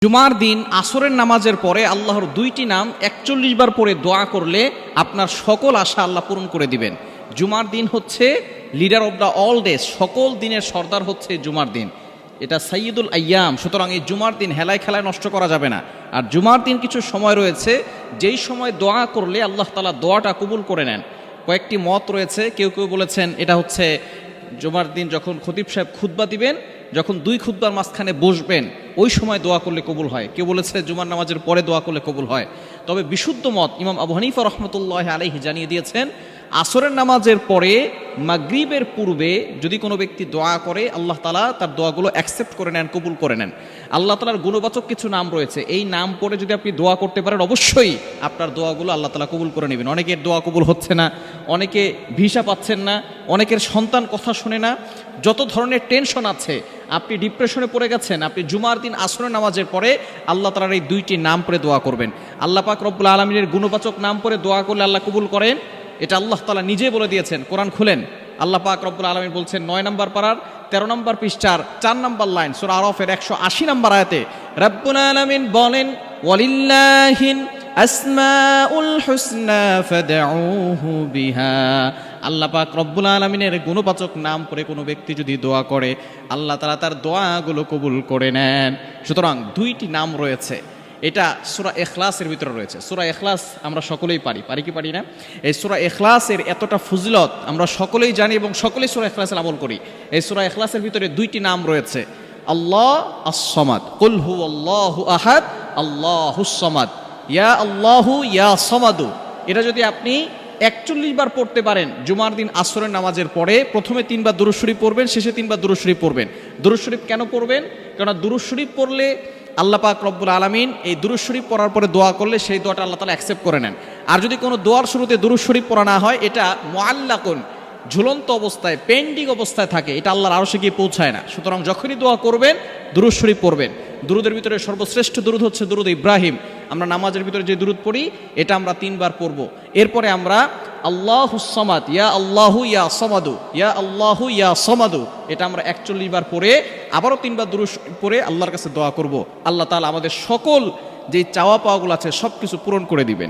জুমার দিন আসরের নামাজের পরে আল্লাহর দুইটি নাম ৪১ বার পরে দোয়া করলে আপনার সকল আশা আল্লাহ পূরণ করে দিবেন। জুমার দিন হচ্ছে leader of the all days, সকল দিনের সর্দার হচ্ছে জুমার দিন, এটা সাইয়্যিদুল আইয়াম। সুতরাং এই জুমার দিন হেলায় খেলায় নষ্ট করা যাবে না। আর জুমার দিন কিছু সময় রয়েছে যেই সময় দোয়া করলে আল্লাহ তাআলা দোয়াটা কবুল করে নেন। কয়েকটি মত রয়েছে, কেউ কেউ বলেছেন এটা হচ্ছে জুমার দিন যখন খতিব সাহেব খুতবা দিবেন, যখন দুই খুতবার মাঝখানে বসবেন ওই সময় দোয়া করলে কবুল হয়। কেউ বলেছে জুমার নামাজের পরে দোয়া করলে কবুল হয়। তবে বিশুদ্ধ মত ইমাম আবু হানিফা রহমতুল্লাহ আলাইহি জানিয়ে দিয়েছেন, আসরের নামাজের পরে মাগরিবের পূর্বে যদি কোনো ব্যক্তি দোয়া করে আল্লাহ তাআলা তার দোয়াগুলো অ্যাকসেপ্ট করে নেন, কবুল করে নেন। আল্লাহ তাআলার গুণবাচক কিছু নাম রয়েছে, এই নাম পড়ে যদি আপনি দোয়া করতে পারেন অবশ্যই আপনার দোয়াগুলো আল্লাহ তাআলা কবুল করে নেবেন। অনেকের দোয়া কবুল হচ্ছে না, অনেকে ভিসা পাচ্ছেন না, অনেকের সন্তান কথা শুনে না, যত ধরনের টেনশন আছে, আপনি ডিপ্রেশনে পড়ে গেছেন, আপনি জুমার দিন আসরের নামাজের পরে আল্লাহ তাআলার এই দুইটি নাম পড়ে দোয়া করবেন। আল্লাহ পাক রব্বুল আলামিনের গুণবাচক নাম পড়ে দোয়া করলে আল্লাহ কবুল করেন, এটা আল্লাহ তাআলা নিজে বলে দিয়েছেন। কোরআন খুলেন, আল্লাহ পাক রব্বুল আলামিন বলছেন ৯ নম্বর পারার ১৩ নম্বর পৃষ্ঠার ৪ নম্বর লাইন সূরা আরাফের ১৮০ নম্বর আয়াতে রব্বুল আলামিন বলেন, ওয়ালিল্লাহিল আসমাউল হুসনা ফাদউহু বিহা। আল্লাহ পাক রব্বুল আলামিনের গুণবাচক নাম পড়ে কোনো ব্যক্তি যদি দোয়া করে আল্লাহ তাআলা তার দোয়াগুলো কবুল করে নেন। সুতরাং দুইটি নাম রয়েছে, এটা সূরা ইখলাসের ভিতরে রয়েছে। সূরা ইখলাস আমরা সকলেই পারি কি পারি না? এই সূরা ইখলাসের এতটা ফজিলত আমরা সকলেই জানি এবং সকলেই সূরা ইখলাসের আমল করি। এই সূরা ইখলাসের ভিতরে দুইটি নাম রয়েছে, আল্লাহ আস-সামাদ, কুল হুয়াল্লাহু আহাদ আল্লাহুস সামাদ, ইয়া আল্লাহু ইয়া সামাদু। এটা যদি আপনি ৪১ বার পড়তে পারেন জুমার দিন আসরের নামাজের পরে, প্রথমে ৩ বার দুরূদ শরীফ পড়বেন, শেষে ৩ বার দুরূদ শরীফ পড়বেন। দুরূদ শরীফ কেন পড়বেন? কারণ দুরূদ শরীফ পড়লে আল্লাহ পাক রব্বুল আলামিন এই দুরূদ শরীফ পড়ার পরে দোয়া করলে সেই দোয়াটা আল্লাহ তাআলা অ্যাকসেপ্ট করে নেন। আর যদি কোনো দোয়ার শুরুতে দুরূদ শরীফ পড়া না হয়, এটা মুআল্লাকুন, ঝুলন্ত অবস্থায়, পেন্ডিং অবস্থায় থাকে, এটা আল্লাহর আরশে গিয়ে পৌঁছায় না। সুতরাং যখনই দোয়া করবেন দুরূদ শরীফ পড়বেন। দুরুদের ভিতরে সর্বশ্রেষ্ঠ দুরুদ হচ্ছে দুরুদ ইব্রাহিম। আমরা নামাজের ভিতরে যে দুরুদ পড়ি এটা আমরা 3 বার পড়ব। এরপরে আমরা আল্লাহুস সামাদ, ইয়া আল্লাহু ইয়া সামাদু, ইয়া আল্লাহু ইয়া সামাদু, এটা আমরা ৪১ বার পড়ে আবারও 3 বার দুরূদ পড়ে আল্লাহর কাছে দোয়া করব। আল্লাহ তাআলা আমাদের সকল যে চাওয়া পাওয়াগুলো আছে সব কিছু পূরণ করে দিবেন।